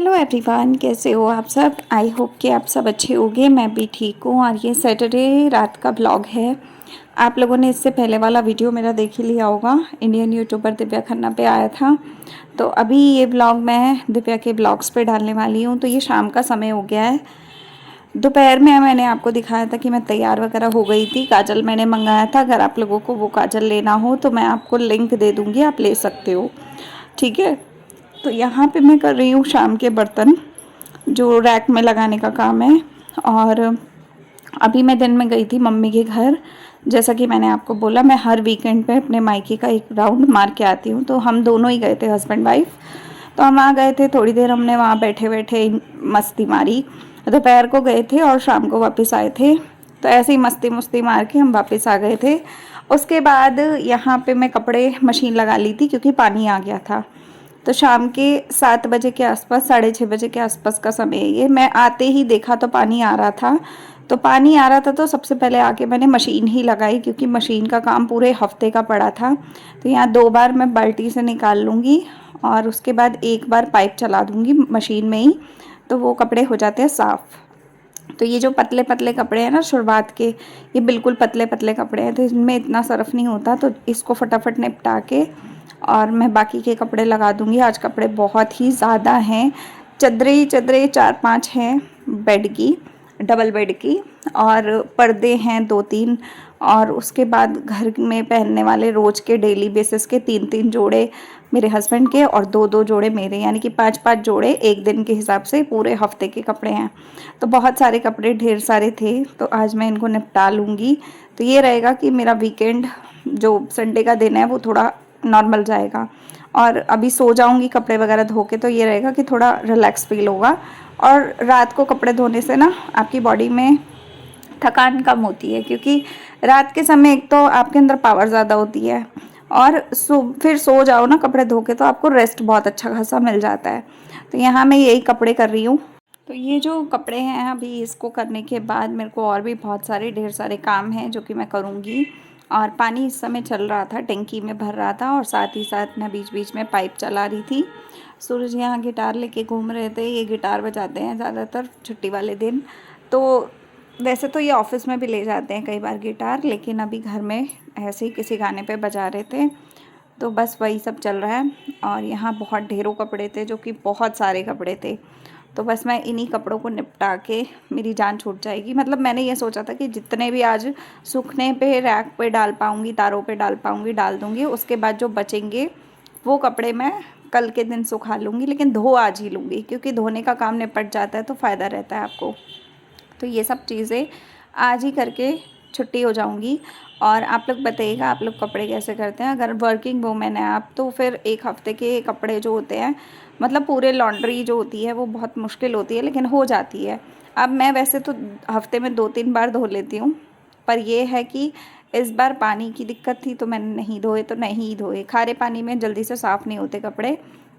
Hello everyone, कैसे हो आप सब। आई होप कि आप सब अच्छे होंगे। मैं भी ठीक हूँ। और ये सैटरडे रात का ब्लॉग है। आप लोगों ने इससे पहले वाला वीडियो मेरा देख ही लिया होगा, इंडियन यूट्यूबर दिव्या खन्ना पे आया था। तो अभी ये ब्लॉग मैं दिव्या के ब्लॉग्स पे डालने वाली हूँ। तो ये शाम का समय हो गया है। दोपहर में मैंने आपको दिखाया था कि मैं तैयार वगैरह हो गई थी। काजल मैंने मंगाया था। अगर आप लोगों को वो काजल लेना हो तो मैं आपको लिंक दे दूँगी, आप ले सकते हो, ठीक है। तो यहाँ पे मैं कर रही हूँ शाम के बर्तन, जो रैक में लगाने का काम है। और अभी मैं दिन में गई थी मम्मी के घर। जैसा कि मैंने आपको बोला, मैं हर वीकेंड पे अपने मायके का एक राउंड मार के आती हूँ। तो हम दोनों ही गए थे, हस्बैंड वाइफ। तो हम वहाँ गए थे, थोड़ी देर हमने वहाँ बैठे बैठे मस्ती मारी। दोपहर को गए थे और शाम को वापस आए थे। तो ऐसे ही मस्ती मस्ती मार के हम वापस आ गए थे। उसके बाद यहाँ पे मैं कपड़े मशीन लगा ली थी क्योंकि पानी आ गया था। तो शाम के 7 बजे के आसपास, 6:30 बजे के आसपास का समय है ये। मैं आते ही देखा तो पानी आ रहा था। तो पानी आ रहा था तो सबसे पहले आके मैंने मशीन ही लगाई, क्योंकि मशीन का काम पूरे हफ्ते का पड़ा था। तो यहाँ 2 बार मैं बाल्टी से निकाल लूँगी और उसके बाद एक बार पाइप चला दूँगी मशीन में ही, तो वो कपड़े हो जाते हैं साफ़। तो ये जो पतले पतले कपड़े हैं ना शुरुआत के, ये बिल्कुल पतले पतले कपड़े हैं, तो इसमें इतना सरफ नहीं होता। तो इसको फटाफट निपटा के और मैं बाकी के कपड़े लगा दूंगी। आज कपड़े बहुत ही ज़्यादा हैं। चदरें ही चदरें 4-5 हैं बेड की, डबल बेड की। और पर्दे हैं 2-3। और उसके बाद घर में पहनने वाले रोज़ के डेली बेसिस के 3-3 जोड़े मेरे हस्बैंड के और 2-2 जोड़े मेरे, यानी कि 5-5 जोड़े एक दिन के हिसाब से पूरे हफ्ते के कपड़े हैं। तो बहुत सारे कपड़े, ढेर सारे थे, तो आज मैं इनको निपटा लूँगी। तो ये रहेगा कि मेरा वीकेंड, जो संडे का दिन है, वो थोड़ा नॉर्मल जाएगा। और अभी सो जाऊंगी कपड़े वगैरह धो के, तो ये रहेगा कि थोड़ा रिलैक्स फील होगा। और रात को कपड़े धोने से ना आपकी बॉडी में थकान कम होती है, क्योंकि रात के समय एक तो आपके अंदर पावर ज़्यादा होती है, और फिर सो जाओ ना कपड़े धो के, तो आपको रेस्ट बहुत अच्छा खासा मिल जाता है। तो यहाँ मैं यही कपड़े कर रही हूँ। तो ये जो कपड़े हैं, अभी इसको करने के बाद मेरे को और भी बहुत सारे ढेर सारे काम हैं जो कि मैं करूँगी। और पानी इस समय चल रहा था, टंकी में भर रहा था, और साथ ही साथ मैं बीच बीच में पाइप चला रही थी। सूरज यहाँ गिटार लेके घूम रहे थे। ये गिटार बजाते हैं ज़्यादातर छुट्टी वाले दिन। तो वैसे तो ये ऑफिस में भी ले जाते हैं कई बार गिटार, लेकिन अभी घर में ऐसे ही किसी गाने पे बजा रहे थे। तो बस वही सब चल रहा है। और यहाँ बहुत ढेरों कपड़े थे, जो कि बहुत सारे कपड़े थे। तो बस मैं इन्हीं कपड़ों को निपटा के मेरी जान छूट जाएगी। मतलब मैंने ये सोचा था कि जितने भी आज सूखने पे, रैक पे डाल पाऊँगी, तारों पे डाल पाऊँगी, डाल दूँगी। उसके बाद जो बचेंगे वो कपड़े मैं कल के दिन सुखा लूँगी, लेकिन धो आज ही लूँगी, क्योंकि धोने का काम निपट जाता है तो फ़ायदा रहता है आपको। तो ये सब चीज़ें आज ही करके छुट्टी हो जाऊँगी। और आप लोग बताइएगा, आप लोग कपड़े कैसे करते हैं। अगर वर्किंग वूमेन है आप, तो फिर एक हफ़्ते के कपड़े जो होते हैं, मतलब पूरे लॉन्ड्री जो होती है वो बहुत मुश्किल होती है, लेकिन हो जाती है। अब मैं वैसे तो हफ़्ते में 2-3 बार धो लेती हूँ, पर ये है कि इस बार पानी की दिक्कत थी तो मैंने नहीं धोए, तो नहीं धोए। खारे पानी में जल्दी से साफ़ नहीं होते कपड़े।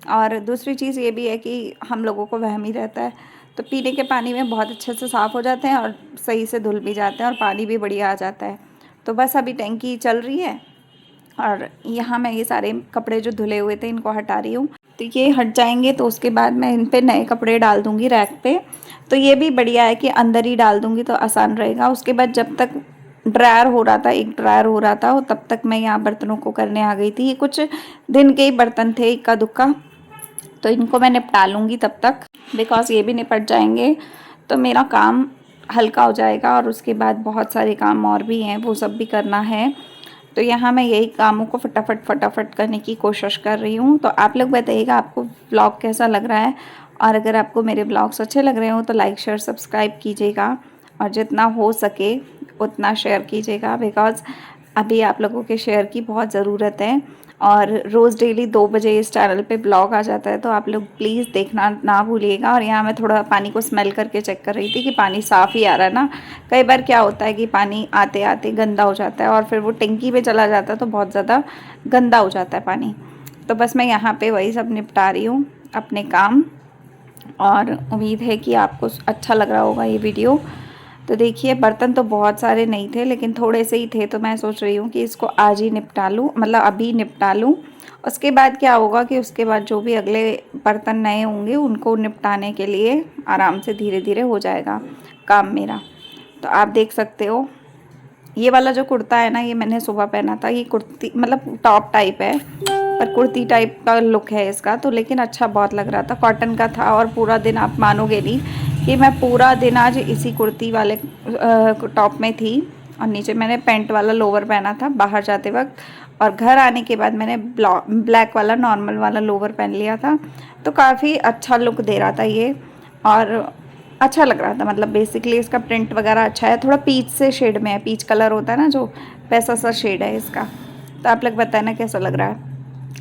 और दूसरी चीज़ ये भी है कि हम लोगों को वहम ही रहता है, तो पीने के पानी में बहुत अच्छे से साफ़ हो जाते हैं और सही से धुल भी जाते हैं और पानी भी बढ़िया आ जाता है। तो बस अभी टंकी चल रही है और यहाँ मैं ये सारे कपड़े जो धुले हुए थे इनको हटा रही हूँ। तो ये हट जाएंगे तो उसके बाद मैं इन पे नए कपड़े डाल दूँगी रैक पे। तो ये भी बढ़िया है कि अंदर ही डाल दूँगी तो आसान रहेगा। उसके बाद जब तक ड्रायर हो रहा था, एक ड्रायर हो रहा था, तब तक मैं यहाँ बर्तनों को करने आ गई थी। ये कुछ दिन के ही बर्तन थे, इक्का दुक्का, तो इनको मैं निपटा लूँगी तब तक, बिकॉज़ ये भी निपट जाएंगे तो मेरा काम हल्का हो जाएगा। और उसके बाद बहुत सारे काम और भी हैं, वो सब भी करना है। तो यहाँ मैं यही कामों को फटाफट फटाफट करने की कोशिश कर रही हूँ। तो आप लोग बताइएगा आपको व्लॉग कैसा लग रहा है। और अगर आपको मेरे व्लॉग्स अच्छे लग रहे हो तो लाइक शेयर सब्सक्राइब कीजिएगा, और जितना हो सके उतना शेयर कीजिएगा, बिकॉज़ अभी आप लोगों के शेयर की बहुत ज़रूरत है। और रोज़ डेली 2 बजे इस चैनल पे ब्लॉग आ जाता है, तो आप लोग प्लीज़ देखना ना भूलिएगा। और यहाँ मैं थोड़ा पानी को स्मेल करके चेक कर रही थी कि पानी साफ़ ही आ रहा है ना। कई बार क्या होता है कि पानी आते आते गंदा हो जाता है और फिर वो टंकी पे चला जाता है तो बहुत ज़्यादा गंदा हो जाता है पानी। तो बस मैं यहाँ पे वही सब निपटा रही हूँ अपने काम। और उम्मीद है कि आपको अच्छा लग रहा होगा ये वीडियो। तो देखिए बर्तन तो बहुत सारे नहीं थे, लेकिन थोड़े से ही थे, तो मैं सोच रही हूँ कि इसको आज ही निपटा लूँ, मतलब अभी निपटा लूँ। उसके बाद क्या होगा कि उसके बाद जो भी अगले बर्तन नए होंगे उनको निपटाने के लिए आराम से धीरे धीरे हो जाएगा काम मेरा। तो आप देख सकते हो ये वाला जो कुर्ता है ना, ये मैंने सुबह पहना था। ये कुर्ती मतलब टॉप टाइप है, पर कुर्ती टाइप का लुक है इसका तो, लेकिन अच्छा बहुत लग रहा था, कॉटन का था। और पूरा दिन आप मानोगे नहीं कि मैं पूरा दिन आज इसी कुर्ती वाले टॉप में थी, और नीचे मैंने पैंट वाला लोवर पहना था बाहर जाते वक्त, और घर आने के बाद मैंने ब्लैक वाला नॉर्मल वाला लोवर पहन लिया था। तो काफ़ी अच्छा लुक दे रहा था ये, और अच्छा लग रहा था। मतलब बेसिकली इसका प्रिंट वगैरह अच्छा है, थोड़ा पीच से शेड में है, पीच कलर होता है ना जो, वैसा सा शेड है इसका। तो आप लोग बताए ना कैसा लग रहा है।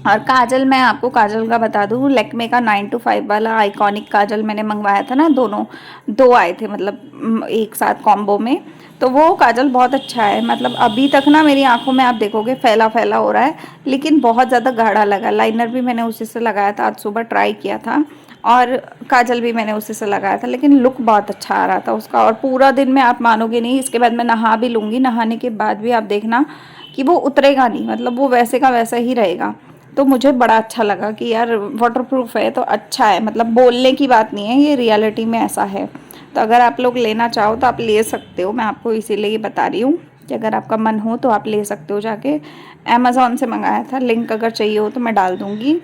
और काजल, मैं आपको काजल का बता दूँ, लैक्मे का 9 to 5 वाला आइकॉनिक काजल मैंने मंगवाया था ना, दोनों दो आए थे मतलब एक साथ कॉम्बो में। तो वो काजल बहुत अच्छा है, मतलब अभी तक ना मेरी आंखों में आप देखोगे फैला फैला हो रहा है, लेकिन बहुत ज़्यादा गाढ़ा लगा। लाइनर भी मैंने उसी से लगाया था, आज सुबह ट्राई किया था, और काजल भी मैंने उसी से लगाया था, लेकिन लुक बहुत अच्छा आ रहा था उसका। और पूरा दिन में आप मानोगे नहीं, इसके बाद मैं नहा भी लूँगी, नहाने के बाद भी आप देखना कि वो उतरेगा नहीं, मतलब वो वैसे का वैसा ही रहेगा। तो मुझे बड़ा अच्छा लगा कि यार वाटरप्रूफ है तो अच्छा है, मतलब बोलने की बात नहीं है, ये रियलिटी में ऐसा है। तो अगर आप लोग लेना चाहो तो आप ले सकते हो, मैं आपको इसीलिए बता रही हूँ कि अगर आपका मन हो तो आप ले सकते हो जाके। अमेज़ॉन से मंगाया था, लिंक अगर चाहिए हो तो मैं डाल दूँगी,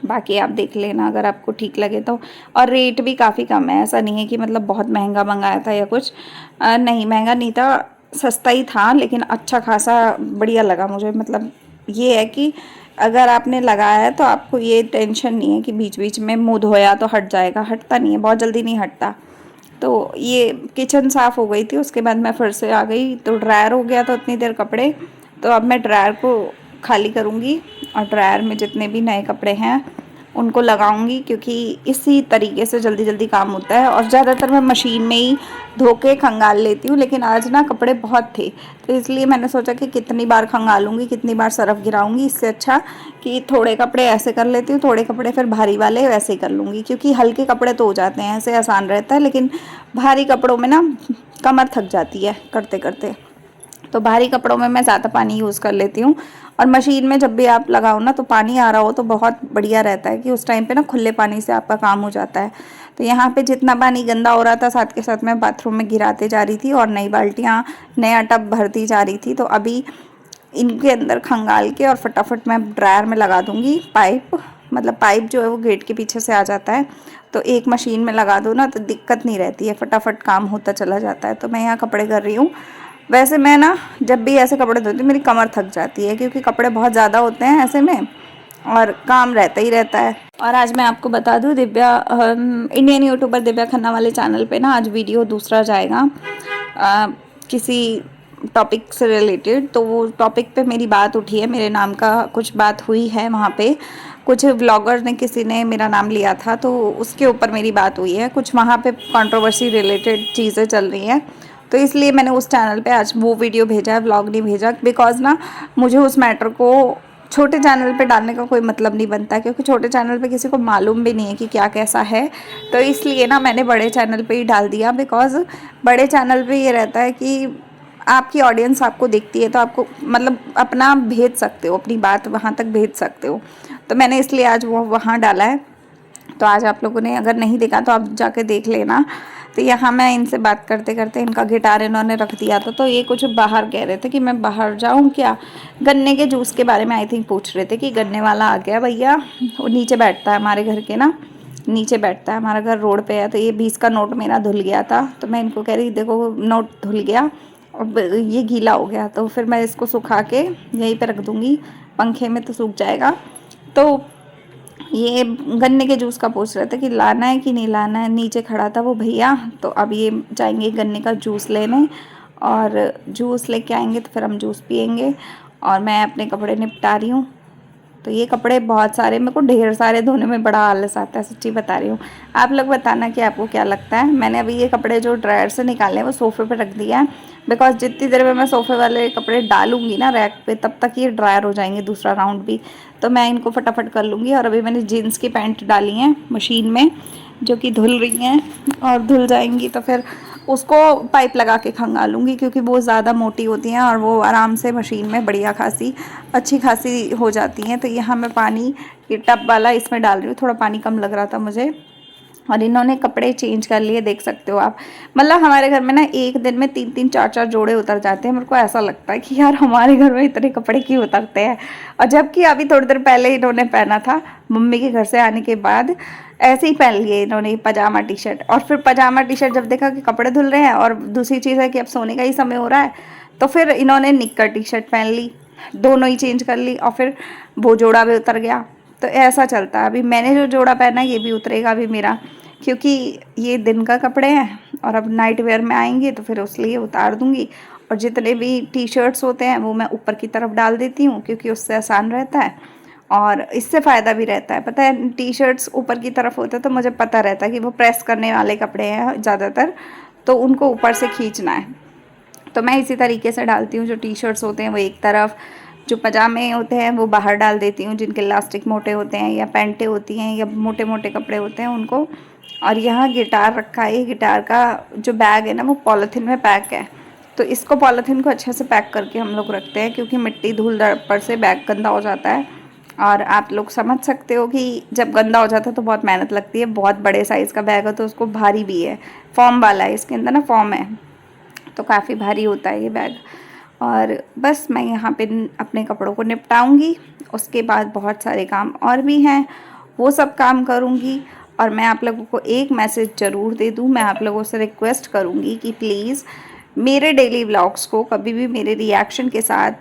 बाकी आप देख लेना अगर आपको ठीक लगे तो। और रेट भी काफ़ी कम है, ऐसा नहीं है कि मतलब बहुत महंगा मंगाया था या कुछ, नहीं महंगा नहीं था, सस्ता ही था, लेकिन अच्छा खासा बढ़िया लगा मुझे। मतलब ये है कि अगर आपने लगाया है तो आपको ये टेंशन नहीं है कि बीच बीच में मुँह धोया तो हट जाएगा, हटता नहीं है, बहुत जल्दी नहीं हटता। तो ये किचन साफ़ हो गई थी, उसके बाद मैं फिर से आ गई, तो ड्रायर हो गया था उतनी देर कपड़े। तो अब मैं ड्रायर को खाली करूँगी, और ड्रायर में जितने भी नए कपड़े हैं उनको लगाऊंगी, क्योंकि इसी तरीके से जल्दी जल्दी काम होता है। और ज़्यादातर मैं मशीन में ही धो के खंगाल लेती हूँ, लेकिन आज ना कपड़े बहुत थे, तो इसलिए मैंने सोचा कि कितनी बार खंगालूंगी, कितनी बार सर्फ गिराऊंगी, इससे अच्छा कि थोड़े कपड़े ऐसे कर लेती हूँ, थोड़े कपड़े फिर भारी वाले वैसे ही कर लूँगी। क्योंकि हल्के कपड़े तो हो जाते हैं, ऐसे आसान रहता है, लेकिन भारी कपड़ों में ना कमर थक जाती है करते करते। तो भारी कपड़ों में मैं ज़्यादा पानी यूज़ कर लेती हूँ। और मशीन में जब भी आप लगाओ ना, तो पानी आ रहा हो तो बहुत बढ़िया रहता है कि उस टाइम पे ना खुले पानी से आपका काम हो जाता है। तो यहाँ पे जितना पानी गंदा हो रहा था, साथ के साथ मैं बाथरूम में गिराते जा रही थी, और नई बाल्टियाँ नया टब भरती जा रही थी। तो अभी इनके अंदर खंगाल के और फटाफट मैं ड्रायर में लगा दूँगी पाइप। मतलब पाइप जो है वो गेट के पीछे से आ जाता है, तो एक मशीन में लगा दो ना तो दिक्कत नहीं रहती है, फटाफट काम होता चला जाता है। तो मैं यहाँ कपड़े कर रही हूँ। वैसे मैं ना जब भी ऐसे कपड़े धोती हूँ मेरी कमर थक जाती है, क्योंकि कपड़े बहुत ज़्यादा होते हैं ऐसे में, और काम रहता ही रहता है। और आज मैं आपको बता दूँ, दिव्या इंडियन यूट्यूबर दिव्या खन्ना वाले चैनल पे ना आज वीडियो दूसरा जाएगा, किसी टॉपिक से रिलेटेड। तो वो टॉपिक पे मेरी बात उठी है, मेरे नाम का कुछ बात हुई है वहाँ पे, कुछ व्लॉगर ने किसी ने मेरा नाम लिया था, तो उसके ऊपर मेरी बात हुई है, कुछ वहाँ पे कंट्रोवर्सी रिलेटेड चीज़ें चल रही हैं। तो इसलिए मैंने उस चैनल पे आज वो वीडियो भेजा है, व्लॉग नहीं भेजा, बिकॉज ना मुझे उस मैटर को छोटे चैनल पे डालने का कोई मतलब नहीं बनता, क्योंकि छोटे चैनल पे किसी को मालूम भी नहीं है कि क्या कैसा है। तो इसलिए ना मैंने बड़े चैनल पे ही डाल दिया, बिकॉज बड़े चैनल पे ये रहता है कि आपकी ऑडियंस आपको देखती है, तो आपको मतलब अपना भेज सकते हो, अपनी बात वहाँ तक भेज सकते हो। तो मैंने इसलिए आज वो वहाँ डाला है। तो आज आप लोगों ने अगर नहीं देखा तो आप जाके देख लेना। तो यहाँ मैं इनसे बात करते करते, इनका गिटार इन्होंने रख दिया था, तो ये कुछ बाहर कह रहे थे कि मैं बाहर जाऊँ क्या, गन्ने के जूस के बारे में आई थिंक पूछ रहे थे कि गन्ने वाला आ गया भैया। वो नीचे बैठता है हमारे घर के ना, नीचे बैठता है, हमारा घर रोड पे है। तो ये 20 का नोट मेरा धुल गया था, तो मैं इनको कह रही देखो नोट धुल गया और ये गीला हो गया, तो फिर मैं इसको सुखा के यहीं पे रख दूँगी, पंखे में तो सूख जाएगा। तो ये गन्ने के जूस का पूछ रहे थे कि लाना है कि नहीं लाना है, नीचे खड़ा था वो भैया। तो अब ये जाएंगे गन्ने का जूस लेने, और जूस लेके आएंगे तो फिर हम जूस पियेंगे। और मैं अपने कपड़े निपटा रही हूँ। तो ये कपड़े बहुत सारे, मेरे को ढेर सारे धोने में बड़ा आलस आता है, सच्ची बता रही हूँ। आप लोग बताना कि आपको क्या लगता है। मैंने अभी ये कपड़े जो ड्रायर से निकाले हैं वो सोफ़े पे रख दिया है, बिकॉज जितनी देर में मैं सोफ़े वाले कपड़े डालूंगी ना रैक पे, तब तक ये ड्रायर हो जाएंगे दूसरा राउंड भी, तो मैं इनको फटाफट कर लूँगी। और अभी मैंने जीन्स की पैंट डाली हैं मशीन में, जो कि धुल रही हैं, और धुल जाएंगी तो फिर उसको पाइप लगा के खंगालूँगी, क्योंकि वो ज़्यादा मोटी होती हैं और वो आराम से मशीन में बढ़िया खासी अच्छी खासी हो जाती हैं। तो यहाँ मैं पानी ये टब वाला इसमें डाल रही हूँ, थोड़ा पानी कम लग रहा था मुझे। और इन्होंने कपड़े चेंज कर लिए, देख सकते हो आप। मतलब हमारे घर में ना एक दिन में 3-3 4-4 जोड़े उतर जाते हैं। मेरे को ऐसा लगता है कि यार हमारे घर में इतने कपड़े क्यों उतरते हैं। और जबकि अभी थोड़ी देर पहले इन्होंने पहना था, मम्मी के घर से आने के बाद ऐसे ही पहन लिए इन्होंने पजामा टी शर्ट। और फिर पजामा टी शर्ट जब देखा कि कपड़े धुल रहे हैं और दूसरी चीज़ है कि अब सोने का ही समय हो रहा है, तो फिर इन्होंने निक्कर टी शर्ट पहन ली, दोनों ही चेंज कर ली। और फिर वो जोड़ा भी उतर गया। तो ऐसा चलता है। अभी मैंने जो जोड़ा पहना ये भी उतरेगा अभी मेरा, क्योंकि ये दिन का कपड़े हैं और अब नाइट वेयर में आएंगे तो फिर उसलिए उतार दूंगी। और जितने भी टी शर्ट्स होते हैं वो मैं ऊपर की तरफ डाल देती हूँ, क्योंकि उससे आसान रहता है और इससे फ़ायदा भी रहता है। पता है, टी शर्ट्स ऊपर की तरफ होते हैं तो मुझे पता रहता है कि वो प्रेस करने वाले कपड़े हैं ज़्यादातर, तो उनको ऊपर से खींचना है। तो मैं इसी तरीके से डालती हूँ। जो टी शर्ट्स होते हैं वो एक तरफ, जो पजामे होते हैं वो बाहर डाल देती हूँ, जिनके इलास्टिक मोटे होते हैं, या पैंटें होती हैं या मोटे मोटे कपड़े होते हैं उनको। और यहाँ गिटार रखा है। गिटार का जो बैग है ना वो पॉलीथीन में पैक है, तो इसको पॉलीथीन को अच्छे से पैक करके हम लोग रखते हैं, क्योंकि मिट्टी धूल पर से बैग गंदा हो जाता है। और आप लोग समझ सकते हो कि जब गंदा हो जाता है तो बहुत मेहनत लगती है। बहुत बड़े साइज़ का बैग है तो उसको भारी भी है, फॉर्म वाला है, इसके अंदर ना फॉर्म है, तो काफ़ी भारी होता है ये बैग। और बस मैं यहाँ पे अपने कपड़ों को निपटाऊंगी। उसके बाद बहुत सारे काम और भी हैं, वो सब काम करूँगी। और मैं आप लोगों को एक मैसेज ज़रूर दे दूँ, मैं आप लोगों से रिक्वेस्ट करूँगी कि प्लीज़ मेरे डेली व्लॉग्स को कभी भी मेरे रिएक्शन के साथ,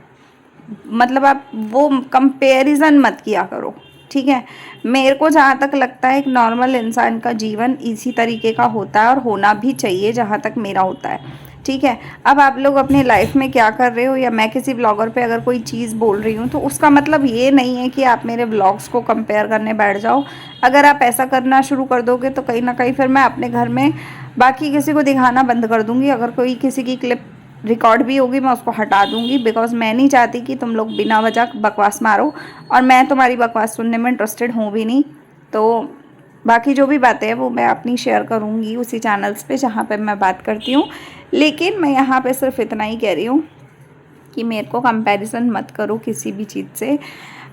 मतलब आप वो कंपैरिजन मत किया करो, ठीक है। मेरे को जहाँ तक लगता है एक नॉर्मल इंसान का जीवन इसी तरीके का होता है और होना भी चाहिए, जहाँ तक मेरा होता है, ठीक है। अब आप लोग अपनी लाइफ में क्या कर रहे हो, या मैं किसी ब्लॉगर पे अगर कोई चीज़ बोल रही हूँ तो उसका मतलब ये नहीं है कि आप मेरे ब्लॉग्स को कंपेयर करने बैठ जाओ। अगर आप ऐसा करना शुरू कर दोगे तो कहीं ना कहीं फिर मैं अपने घर में बाकी किसी को दिखाना बंद कर दूँगी। अगर कोई किसी की क्लिप रिकॉर्ड भी होगी मैं उसको हटा दूँगी, बिकॉज मैं नहीं चाहती कि तुम लोग बिना वजह बकवास मारो, और मैं तुम्हारी बकवास सुनने में इंटरेस्टेड हूँ भी नहीं। तो बाकी जो भी बातें हैं वो मैं अपनी शेयर करूँगी उसी चैनल्स पे जहाँ पे मैं बात करती हूँ। लेकिन मैं यहाँ पे सिर्फ इतना ही कह रही हूँ कि मेरे को कंपैरिजन मत करो किसी भी चीज़ से।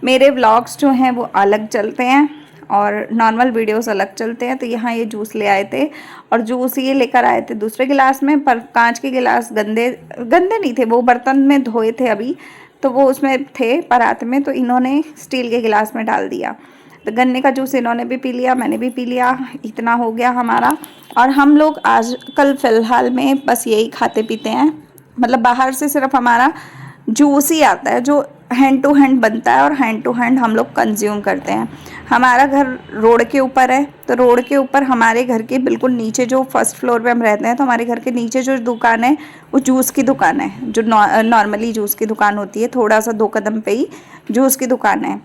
मेरे व्लॉग्स जो हैं वो अलग चलते हैं और नॉर्मल वीडियोस अलग चलते हैं। तो यहाँ ये जूस ले आए थे और जूस ये लेकर आए थे दूसरे गिलास में, पर कांच के गिलास गंदे गंदे नहीं थे, वो बर्तन में धोए थे अभी, तो वो उसमें थे परात में, तो इन्होंने स्टील के गिलास में डाल दिया। तो गन्ने का जूस इन्होंने भी पी लिया, मैंने भी पी लिया, इतना हो गया हमारा। और हम लोग आजकल फ़िलहाल में बस यही खाते पीते हैं। मतलब बाहर से सिर्फ हमारा जूस ही आता है जो हैंड टू हैंड बनता है और हैंड टू हैंड हम लोग कंज्यूम करते हैं। हमारा घर रोड के ऊपर है, तो रोड के ऊपर हमारे घर के बिल्कुल नीचे, जो फर्स्ट फ्लोर पे हम रहते हैं, तो हमारे घर के नीचे जो दुकान है वो जूस की दुकान है, जो नॉर्मली जूस की दुकान होती है, थोड़ा सा 2 कदम पे ही जूस की दुकान है।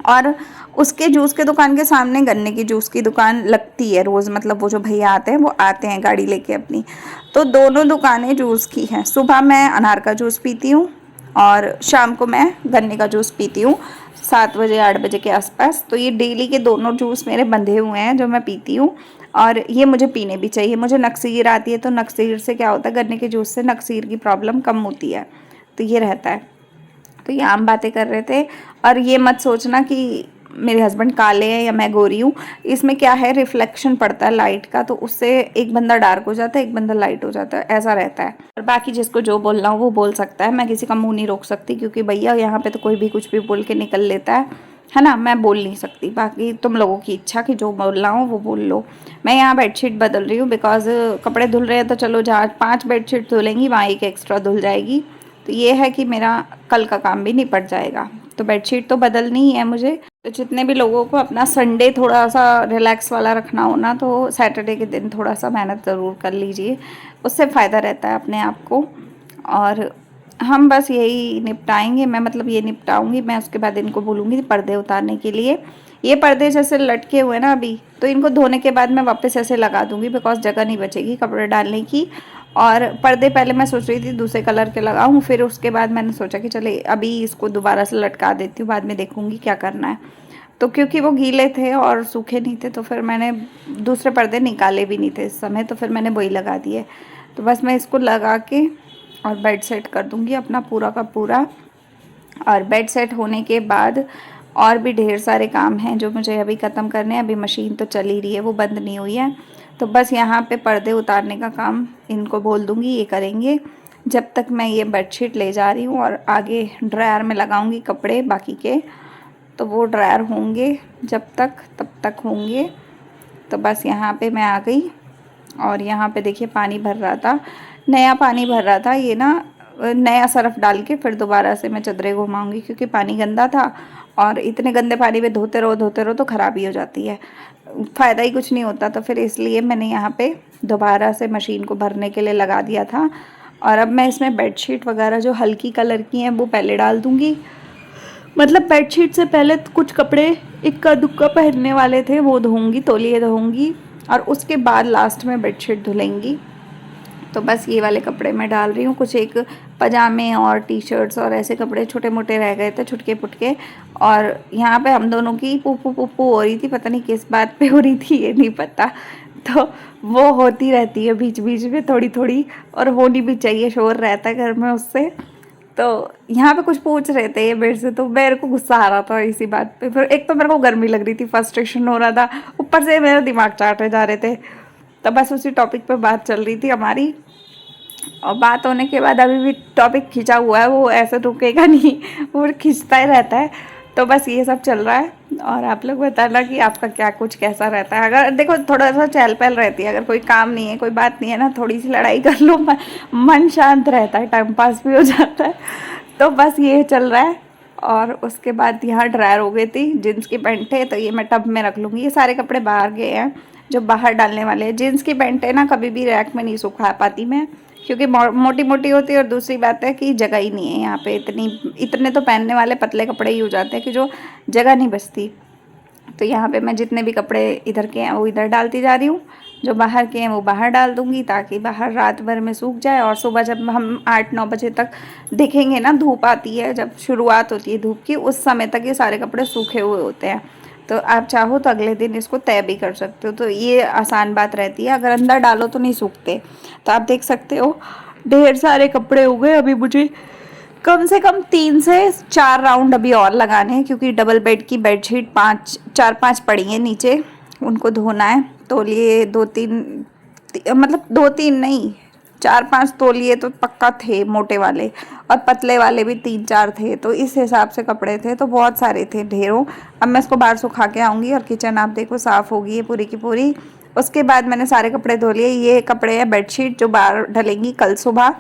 और उसके जूस के दुकान के सामने गन्ने की जूस की दुकान लगती है रोज़, मतलब वो जो भैया आते हैं वो आते हैं गाड़ी लेके अपनी। तो दोनों दुकानें जूस की हैं। सुबह मैं अनार का जूस पीती हूँ और शाम को मैं गन्ने का जूस पीती हूँ 7 बजे 8 बजे के आसपास। तो ये डेली के दोनों जूस मेरे बंधे हुए हैं जो मैं पीती हूँ, और ये मुझे पीने भी चाहिए। मुझे नक्सीर आती है, तो नक्सीर से क्या होता है, गन्ने के जूस से नक्सीर की प्रॉब्लम कम होती है, तो ये रहता है। तो ये आम बातें कर रहे थे। और ये मत सोचना कि मेरे हस्बैंड काले हैं या मैं गोरी हूँ, इसमें क्या है, रिफ्लेक्शन पड़ता है लाइट का, तो उससे एक बंदा डार्क हो जाता है, एक बंदा लाइट हो जाता है, ऐसा रहता है। और बाकी जिसको जो बोलना हो वो बोल सकता है, मैं किसी का मुंह नहीं रोक सकती, क्योंकि भैया यहाँ पे तो कोई भी कुछ भी बोल के निकल लेता है ना, मैं बोल नहीं सकती। बाकी तुम लोगों की इच्छा कि जो बोलना हो वो बोल लो। मैं यहाँ बेडशीट बदल रही हूँ, बिकॉज कपड़े धुल रहे हैं, तो चलो जहाँ 5 बेडशीट धुलेंगी वहाँ एक एक्स्ट्रा धुल जाएगी, तो ये है कि मेरा कल का काम भी निपट जाएगा। तो बेडशीट तो बदलनी ही है मुझे। तो जितने भी लोगों को अपना संडे थोड़ा सा रिलैक्स वाला रखना हो ना, तो सैटरडे के दिन थोड़ा सा मेहनत ज़रूर कर लीजिए, उससे फ़ायदा रहता है अपने आप को। और हम बस यही निपटाएंगे, मैं मतलब ये निपटाऊंगी मैं, उसके बाद इनको बोलूँगी पर्दे उतारने के लिए। ये पर्दे जैसे लटके हुए ना अभी, तो इनको धोने के बाद मैं वापस ऐसे लगा दूँगी, बिकॉज जगह नहीं बचेगी कपड़े डालने की। और पर्दे पहले मैं सोच रही थी दूसरे कलर के लगाऊं, फिर उसके बाद मैंने सोचा कि चले अभी इसको दोबारा से लटका देती हूँ, बाद में देखूंगी क्या करना है। तो क्योंकि वो गीले थे और सूखे नहीं थे तो फिर मैंने दूसरे पर्दे निकाले भी नहीं थे इस समय, तो फिर मैंने वही लगा दिए। तो बस मैं इसको लगा के और बेड सेट कर दूँगी अपना पूरा का पूरा। और बेड सेट होने के बाद और भी ढेर सारे काम हैं जो मुझे अभी ख़त्म करने हैं। अभी मशीन तो चल ही रही है, वो बंद नहीं हुई है। तो बस यहाँ पे पर्दे उतारने का काम इनको बोल दूँगी, ये करेंगे जब तक मैं ये बेडशीट ले जा रही हूँ और आगे ड्रायर में लगाऊँगी कपड़े बाकी के। तो वो ड्रायर होंगे जब तक, तब तक होंगे। तो बस यहाँ पे मैं आ गई और यहाँ पे देखिए पानी भर रहा था, नया पानी भर रहा था। ये ना नया सरफ़ डाल के फिर दोबारा से मैं चद्दरें घुमाऊँगी क्योंकि पानी गंदा था और इतने गंदे पानी में धोते रहो तो ख़राबी हो जाती है, फ़ायदा ही कुछ नहीं होता। तो फिर इसलिए मैंने यहाँ पे दोबारा से मशीन को भरने के लिए लगा दिया था। और अब मैं इसमें बेडशीट वगैरह जो हल्की कलर की हैं वो पहले डाल दूँगी। मतलब बेडशीट से पहले कुछ कपड़े इक्का दुक्का पहनने वाले थे वो धोऊंगी, तौलिए धोऊंगी और उसके बाद लास्ट में बेडशीट धुलेंगी। तो बस ये वाले कपड़े मैं डाल रही हूँ, कुछ एक पजामे और टी शर्ट्स और ऐसे कपड़े छोटे मोटे रह गए थे छुटके पुटके। और यहाँ पे हम दोनों की पुप्पू पुप्पू हो रही थी, पता नहीं किस बात पे हो रही थी ये नहीं पता। तो वो होती रहती है बीच बीच में थोड़ी थोड़ी, और होनी भी चाहिए, शोर रहता है घर में उससे। तो यहाँ पे कुछ पूछ रहे थे ये मेरे से, तो मेरे को गुस्सा आ रहा था इसी बात पे। फिर एक तो मेरे को गर्मी लग रही थी, फ्रस्ट्रेशन हो रहा था, ऊपर से मेरा दिमाग चाटे जा रहे थे। तो बस उसी टॉपिक पे बात चल रही थी हमारी, और बात होने के बाद अभी भी टॉपिक खिंचा हुआ है, वो ऐसे रुकेगा नहीं, वो खिंचता ही रहता है। तो बस ये सब चल रहा है। और आप लोग बताना कि आपका क्या कुछ कैसा रहता है। अगर देखो थोड़ा सा चहल पहल रहती है, अगर कोई काम नहीं है, कोई बात नहीं है ना, थोड़ी सी लड़ाई कर लो, मन शांत रहता है, टाइम पास भी हो जाता है। तो बस ये चल रहा है। और उसके बाद यहाँ ड्रायर हो गई थी, जीन्स की पैंट है तो ये मैं टब में रख लूँगी। ये सारे कपड़े बाहर गए हैं जो बाहर डालने वाले हैं। जीन्स की पैंट है ना कभी भी रैक में नहीं सुखा पाती मैं, क्योंकि मोटी मोटी होती है, और दूसरी बात है कि जगह ही नहीं है यहाँ पे इतने तो पहनने वाले पतले कपड़े ही हो जाते हैं कि जो जगह नहीं बचती। तो यहाँ पे मैं जितने भी कपड़े इधर के हैं वो इधर डालती जा रही हूँ, जो बाहर के हैं वो बाहर डाल दूँगी ताकि बाहर रात भर में सूख जाए। और सुबह जब हम 8-9 बजे तक देखेंगे ना, धूप आती है जब शुरुआत होती है धूप की, उस समय तक ये सारे कपड़े सूखे हुए होते हैं। तो आप चाहो तो अगले दिन इसको तय भी कर सकते हो, तो ये आसान बात रहती है। अगर अंदर डालो तो नहीं सूखते। तो आप देख सकते हो ढेर सारे कपड़े हो गए। अभी मुझे कम से कम 3 से 4 राउंड अभी और लगाने हैं, क्योंकि डबल बेड की बेडशीट 4-5 पड़ी हैं नीचे, उनको धोना है। तौलिए 2-3, मतलब 2-3 नहीं, 4-5 तौलिए तो पक्का थे मोटे वाले, और पतले वाले भी 3-4 थे। तो इस हिसाब से कपड़े थे, तो बहुत सारे थे, ढेरों। अब मैं इसको बाहर सुखा के आऊँगी। और किचन आप देखो साफ़ होगी है पूरी की पूरी। उसके बाद मैंने सारे कपड़े धो लिए। ये कपड़े हैं बेडशीट जो बाहर डलेंगी कल सुबह।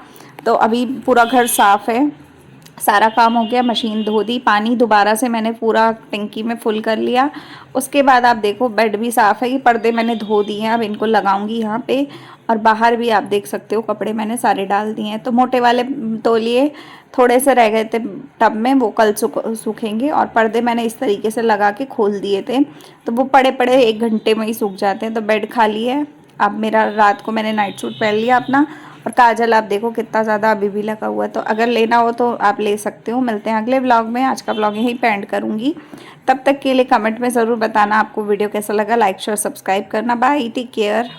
तो अभी पूरा घर साफ़ है, सारा काम हो गया, मशीन धो दी, पानी दोबारा से मैंने पूरा टंकी में फुल कर लिया। उसके बाद आप देखो बेड भी साफ़ है, ये पर्दे मैंने धो दिए हैं, अब इनको लगाऊंगी यहाँ पे। और बाहर भी आप देख सकते हो कपड़े मैंने सारे डाल दिए हैं। तो मोटे वाले तौलिए थोड़े से रह गए थे टब में, वो कल सूखेंगे। और पर्दे मैंने इस तरीके से लगा के खोल दिए थे, तो वो पड़े पड़े 1 घंटे में ही सूख जाते हैं। तो बेड खाली है। अब मेरा रात को मैंने नाइट सूट पहन लिया अपना। और काजल आप देखो कितना ज़्यादा अभी भी लगा हुआ है, तो अगर लेना हो तो आप ले सकते हो। मिलते हैं अगले व्लॉग में। आज का व्लॉग यहीं पे एंड करूँगी। तब तक के लिए कमेंट में ज़रूर बताना आपको वीडियो कैसा लगा। लाइक शेयर सब्सक्राइब करना। Bye, take care.